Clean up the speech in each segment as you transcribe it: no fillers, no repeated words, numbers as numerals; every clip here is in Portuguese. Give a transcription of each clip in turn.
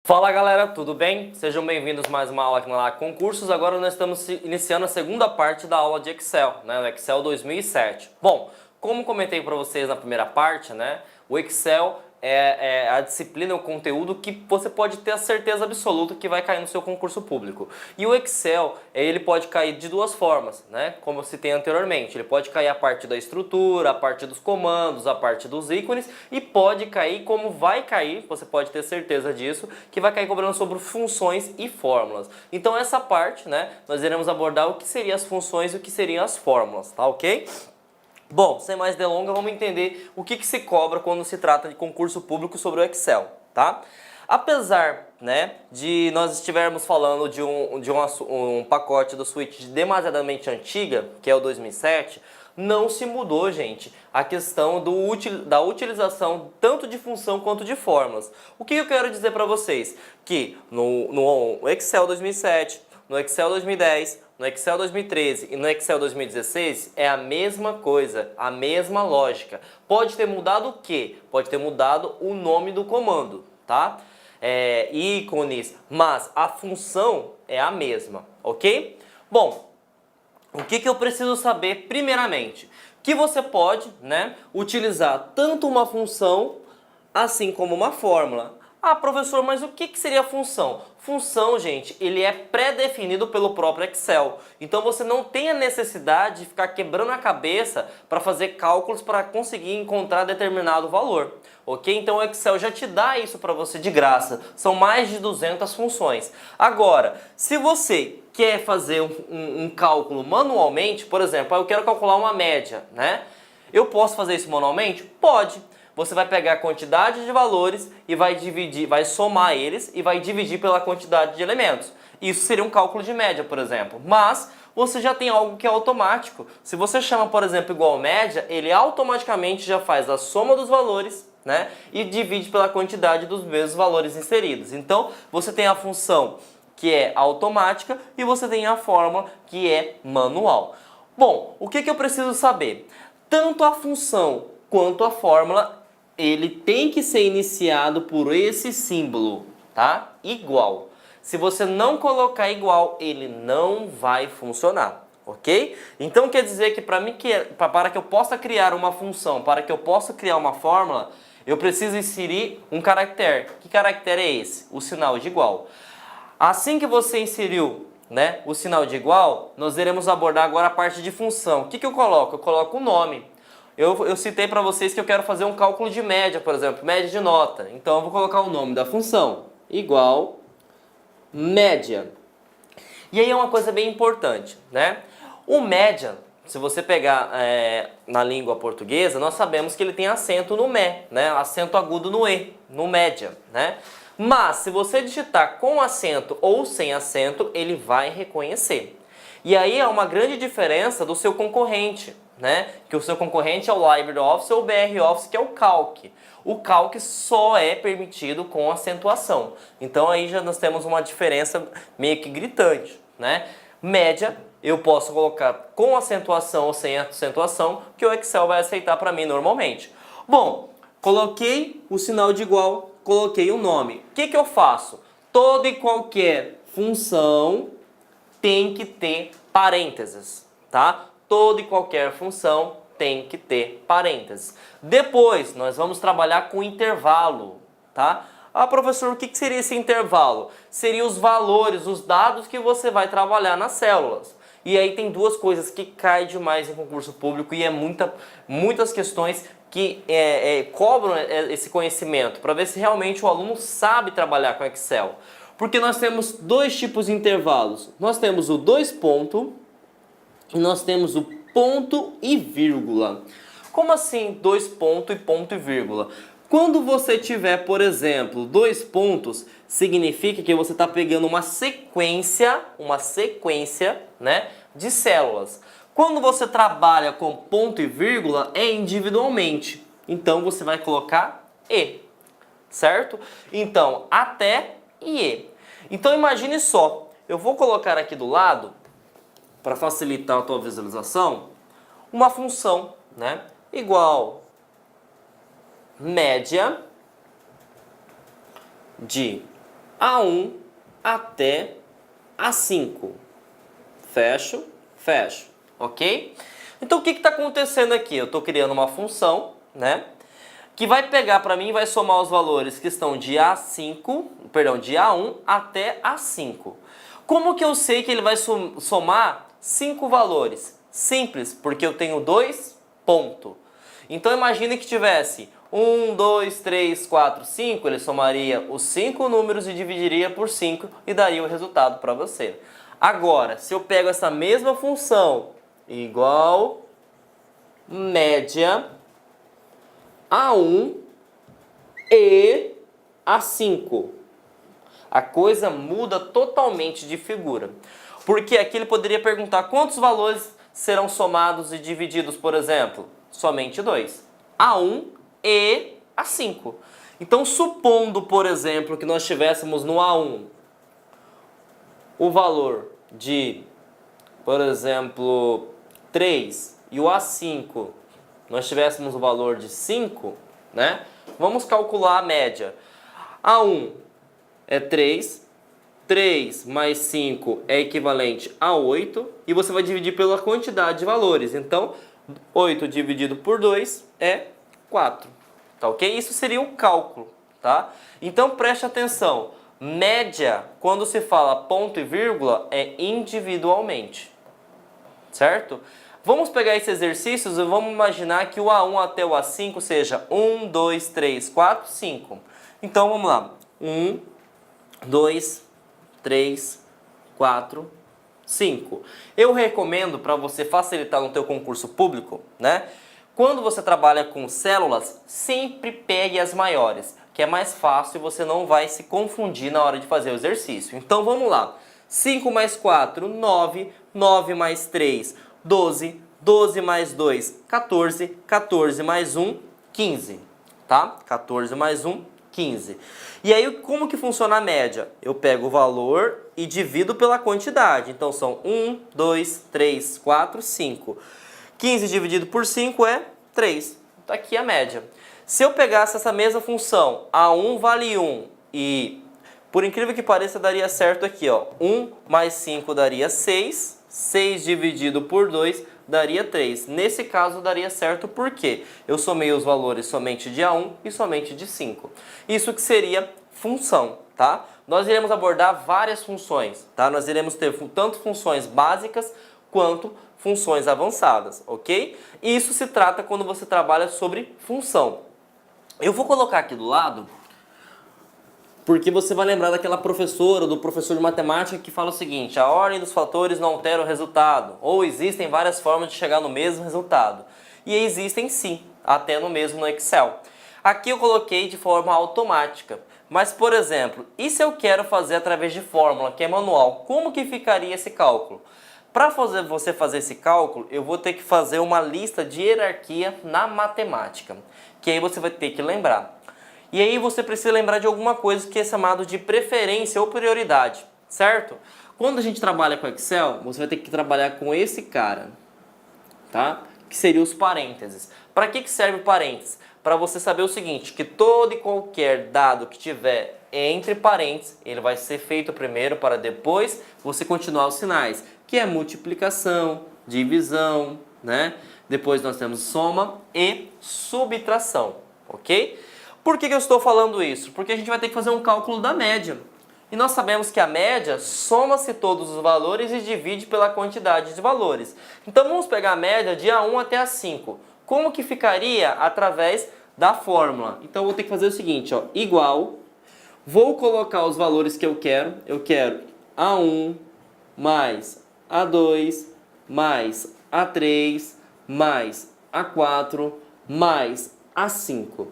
Fala galera, tudo bem? Sejam bem-vindos a mais uma aula aqui na LAC Concursos. Agora nós estamos iniciando a segunda parte da aula de Excel, né? O Excel 2007. Bom, como comentei para vocês na primeira parte, né? O Excel é a disciplina, o conteúdo que você pode ter a certeza absoluta que vai cair no seu concurso público. E o Excel, ele pode cair de duas formas, né? Como eu citei anteriormente. Ele pode cair a parte da estrutura, a parte dos comandos, a parte dos ícones e pode cair como vai cair, você pode ter certeza disso, que vai cair cobrando sobre funções e fórmulas. Então essa parte, né, nós iremos abordar o que seriam as funções e o que seriam as fórmulas, tá ok? Bom, sem mais delongas, vamos entender o que se cobra quando se trata de concurso público sobre o Excel, tá? Apesar, né, de nós estivermos falando de um pacote do Switch demasiadamente antiga, que é o 2007, não se mudou, gente, a questão da utilização tanto de função quanto de fórmulas. O que eu quero dizer para vocês? Que no Excel 2007, no Excel 2010, no Excel 2013 e no Excel 2016 é a mesma coisa, a mesma lógica. Pode ter mudado o quê? Pode ter mudado o nome do comando, tá? Ícones, mas a função é a mesma, ok? Bom, o que eu preciso saber primeiramente? Que você pode, né, utilizar tanto uma função assim como uma fórmula. Ah, professor, mas o que seria função? Função, gente, ele é pré-definido pelo próprio Excel. Então você não tem a necessidade de ficar quebrando a cabeça para fazer cálculos para conseguir encontrar determinado valor. Ok? Então o Excel já te dá isso para você de graça. São mais de 200 funções. Agora, se você quer fazer um cálculo manualmente, por exemplo, eu quero calcular uma média, né? Eu posso fazer isso manualmente? Pode. Você vai pegar a quantidade de valores e vai somar eles e vai dividir pela quantidade de elementos. Isso seria um cálculo de média, por exemplo. Mas você já tem algo que é automático. Se você chama, por exemplo, igual média, ele automaticamente já faz a soma dos valores, né, e divide pela quantidade dos mesmos valores inseridos. Então, você tem a função que é automática e você tem a fórmula que é manual. Bom, o que eu preciso saber? Tanto a função quanto a fórmula, ele tem que ser iniciado por esse símbolo, tá? Igual. Se você não colocar igual, ele não vai funcionar, ok? Então quer dizer que para que eu possa criar uma função, para que eu possa criar uma fórmula, eu preciso inserir um caractere. Que caractere é esse? O sinal de igual. Assim que você inseriu, né, o sinal de igual, nós iremos abordar agora a parte de função. O que eu coloco? Eu coloco o nome. Eu citei para vocês que eu quero fazer um cálculo de média, por exemplo, média de nota. Então eu vou colocar o nome da função, igual média. E aí é uma coisa bem importante, né? O média, se você pegar na língua portuguesa, nós sabemos que ele tem acento no mé, né? Acento agudo no e, no média, né? Mas se você digitar com acento ou sem acento, ele vai reconhecer. E aí é uma grande diferença do seu concorrente, né? Que o seu concorrente é o LibreOffice ou o BROffice, que é o Calc. O Calc só é permitido com acentuação. Então aí já nós temos uma diferença meio que gritante, né? Média eu posso colocar com acentuação ou sem acentuação, que o Excel vai aceitar para mim normalmente. Bom, coloquei o sinal de igual, coloquei o nome. O que eu faço? Toda e qualquer função tem que ter parênteses, tá? Toda e qualquer função tem que ter parênteses. Depois, nós vamos trabalhar com intervalo, tá? Ah, professor, o que seria esse intervalo? Seriam os valores, os dados que você vai trabalhar nas células. E aí tem duas coisas que caem demais em concurso público e muitas questões que cobram esse conhecimento para ver se realmente o aluno sabe trabalhar com Excel. Porque nós temos dois tipos de intervalos. Nós temos o dois pontos e nós temos o ponto e vírgula. Como assim dois pontos e ponto e vírgula? Quando você tiver, por exemplo, dois pontos, significa que você está pegando uma sequência, né, de células. Quando você trabalha com ponto e vírgula, é individualmente. Então você vai colocar e, certo? Então, até e e. Então imagine só, eu vou colocar aqui do lado, para facilitar a tua visualização, uma função, né, igual média de A1 até A5. Fecho, fecho, ok? Então o que está acontecendo aqui? Eu estou criando uma função, né? Que vai pegar para mim e vai somar os valores que estão de A5, perdão, de A1 até A5. Como que eu sei que ele vai somar 5 valores? Simples, porque eu tenho 2 pontos. Então imagine que tivesse 1, 2, 3, 4, 5, ele somaria os 5 números e dividiria por 5 e daria o resultado para você. Agora, se eu pego essa mesma função igual média A1 e A5, a coisa muda totalmente de figura. Porque aqui ele poderia perguntar quantos valores serão somados e divididos, por exemplo? Somente 2. A1 e A5. Então, supondo, por exemplo, que nós tivéssemos no A1 o valor de, por exemplo, 3 e o A5 nós tivéssemos o valor de 5, né? Vamos calcular a média. A1 é 3, 3 mais 5 é equivalente a 8, e você vai dividir pela quantidade de valores. Então, 8 dividido por 2 é 4, tá ok? Isso seria o cálculo, tá? Então, preste atenção. Média, quando se fala ponto e vírgula, é individualmente, certo? Vamos pegar esses exercícios e vamos imaginar que o A1 até o A5 seja 1, 2, 3, 4, 5. Então, vamos lá. 1, 2, 3, 4, 5. Eu recomendo, para você facilitar no teu concurso público, né? Quando você trabalha com células, sempre pegue as maiores, que é mais fácil e você não vai se confundir na hora de fazer o exercício. Então vamos lá. 5 mais 4, 9. 9 mais 3, 12. 12 mais 2, 14. 14 mais 1, 15. Tá? 14 mais 1, 15. E aí, como que funciona a média? Eu pego o valor e divido pela quantidade. Então, são 1, 2, 3, 4, 5. 15 dividido por 5 é 3. Está aqui a média. Se eu pegasse essa mesma função, A1 vale 1 e, por incrível que pareça, daria certo aqui, ó. 1 mais 5 daria 6. 6 dividido por 2 daria 3. Nesse caso daria certo porque eu somei os valores somente de A1 e somente de 5. Isso que seria função, tá? Nós iremos abordar várias funções, tá? Nós iremos ter tanto funções básicas quanto funções avançadas, ok? Isso se trata quando você trabalha sobre função. Eu vou colocar aqui do lado porque você vai lembrar daquela professora, do professor de matemática que fala o seguinte: a ordem dos fatores não altera o resultado, ou existem várias formas de chegar no mesmo resultado. E existem sim, até no mesmo no Excel. Aqui eu coloquei de forma automática, mas por exemplo, e se eu quero fazer através de fórmula, que é manual, como que ficaria esse cálculo? Para você fazer esse cálculo, eu vou ter que fazer uma lista de hierarquia na matemática, que aí você vai ter que lembrar. E aí você precisa lembrar de alguma coisa que é chamado de preferência ou prioridade, certo? Quando a gente trabalha com Excel, você vai ter que trabalhar com esse cara, tá? Que seria os parênteses. Para que serve o parênteses? Para você saber o seguinte, que todo e qualquer dado que tiver entre parênteses, ele vai ser feito primeiro para depois você continuar os sinais, que é multiplicação, divisão, né? Depois nós temos soma e subtração, ok? Por que eu estou falando isso? Porque a gente vai ter que fazer um cálculo da média. E nós sabemos que a média soma-se todos os valores e divide pela quantidade de valores. Então vamos pegar a média de A1 até A5. Como que ficaria através da fórmula? Então eu vou ter que fazer o seguinte, ó, igual, vou colocar os valores que eu quero A1 mais A2 mais A3 mais A4 mais A5.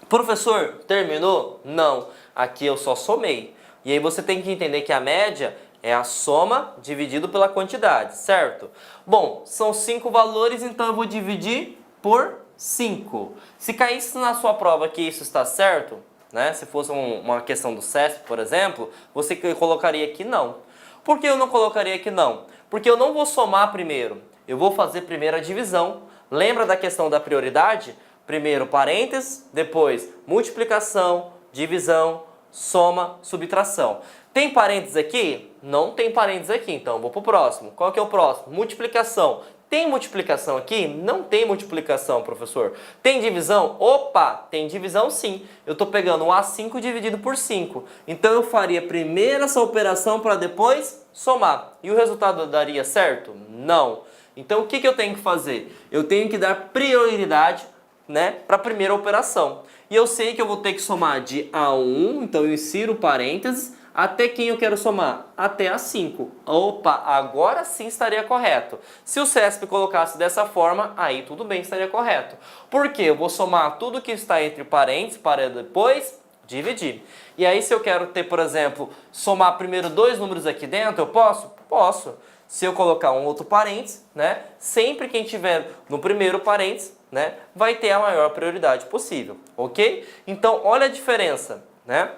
Professor, terminou? Não, aqui eu só somei. E aí você tem que entender que a média é a soma dividido pela quantidade, certo? Bom, são 5 valores, então eu vou dividir por 5. Se caísse na sua prova que isso está certo, né? Se fosse uma questão do CESP, por exemplo, você colocaria aqui não. Por que eu não colocaria aqui não? Porque eu não vou somar primeiro, eu vou fazer primeiro a divisão. Lembra da questão da prioridade? Primeiro parênteses, depois multiplicação, divisão, soma, subtração. Tem parênteses aqui? Não tem parênteses aqui, então eu vou para o próximo. Qual que é o próximo? Multiplicação. Tem multiplicação aqui? Não tem multiplicação, professor. Tem divisão? Opa, tem divisão sim. Eu estou pegando o A5 dividido por 5. Então eu faria primeiro essa operação para depois somar. E o resultado daria certo? Não. Então o que eu tenho que fazer? Eu tenho que dar prioridade, né, para a primeira operação. E eu sei que eu vou ter que somar de A1, então eu insiro parênteses, até quem eu quero somar? Até A5. Opa, agora sim estaria correto. Se o CESP colocasse dessa forma, aí tudo bem, estaria correto. Por quê? Eu vou somar tudo que está entre parênteses para depois dividir. E aí se eu quero ter, por exemplo, somar primeiro dois números aqui dentro, eu posso? Posso. Se eu colocar um outro parênteses, né, sempre quem tiver no primeiro parênteses, né, vai ter a maior prioridade possível, ok? Então, olha a diferença, né?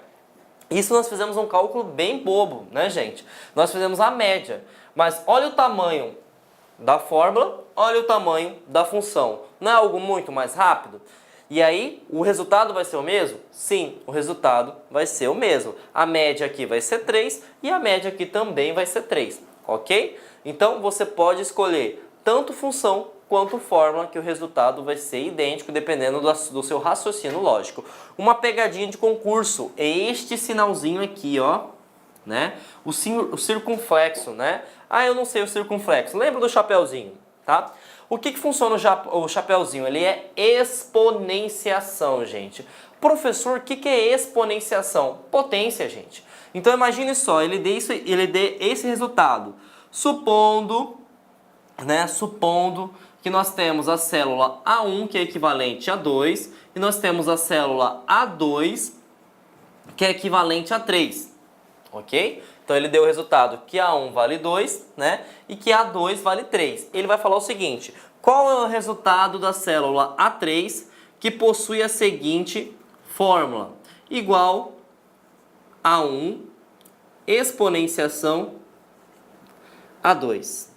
Isso nós fizemos um cálculo bem bobo, né, gente? Nós fizemos a média, mas olha o tamanho da fórmula, olha o tamanho da função. Não é algo muito mais rápido? E aí, o resultado vai ser o mesmo? Sim, o resultado vai ser o mesmo. A média aqui vai ser 3 e a média aqui também vai ser 3, ok? Então, você pode escolher tanto função quanto fórmula, que o resultado vai ser idêntico, dependendo do seu raciocínio lógico. Uma pegadinha de concurso é este sinalzinho aqui, ó, né? O circunflexo, né? Ah, eu não sei o circunflexo. Lembra do chapeuzinho, tá? O que funciona o chapeuzinho? Ele é exponenciação, gente. Professor, o que é exponenciação? Potência, gente. Então imagine só, ele dê esse resultado. Supondo que nós temos a célula A1, que é equivalente a 2, e nós temos a célula A2, que é equivalente a 3, ok? Então ele deu o resultado que A1 vale 2, né? E que A2 vale 3. Ele vai falar o seguinte: qual é o resultado da célula A3 que possui a seguinte fórmula? Igual A1 exponenciação A2.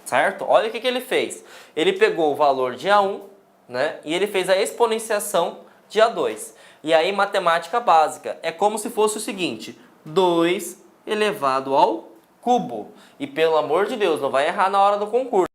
Certo? Olha o que ele fez. Ele pegou o valor de A1, né, e ele fez a exponenciação de A2. E aí, matemática básica. É como se fosse o seguinte: 2 elevado ao cubo. E pelo amor de Deus, não vai errar na hora do concurso.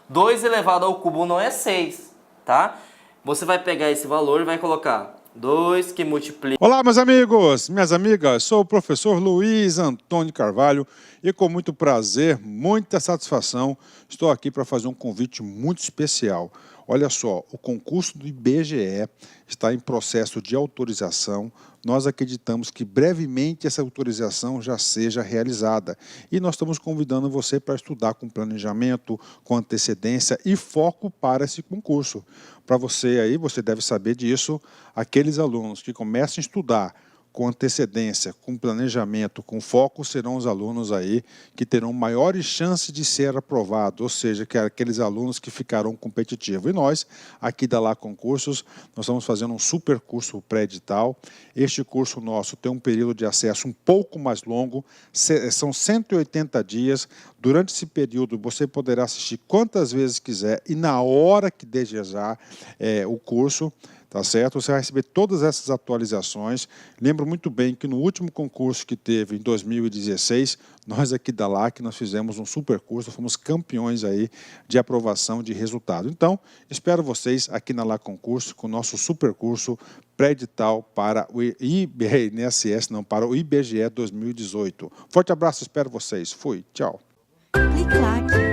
2 elevado ao cubo não é 6, tá? Você vai pegar esse valor e vai colocar 2 que multiplica... Olá, meus amigos, minhas amigas, sou o professor Luiz Antônio Carvalho e com muito prazer, muita satisfação, estou aqui para fazer um convite muito especial. Olha só, o concurso do IBGE está em processo de autorização. Nós acreditamos que brevemente essa autorização já seja realizada. E nós estamos convidando você para estudar com planejamento, com antecedência e foco para esse concurso. Para você aí, você deve saber disso, aqueles alunos que começam a estudar com antecedência, com planejamento, com foco, serão os alunos aí que terão maiores chances de ser aprovados, ou seja, que aqueles alunos que ficarão competitivos. E nós, aqui da Lá Concursos, nós estamos fazendo um super curso pré-edital. Este curso nosso tem um período de acesso um pouco mais longo, são 180 dias. Durante esse período, você poderá assistir quantas vezes quiser e na hora que desejar o curso. Tá certo? Você vai receber todas essas atualizações. Lembro muito bem que no último concurso que teve em 2016, nós aqui da LAC, nós fizemos um super curso, fomos campeões aí de aprovação de resultado. Então, espero vocês aqui na LAC Concurso com o nosso super curso pré-edital para o INSS, não, para o IBGE 2018. Forte abraço, espero vocês. Fui, tchau. Clique lá.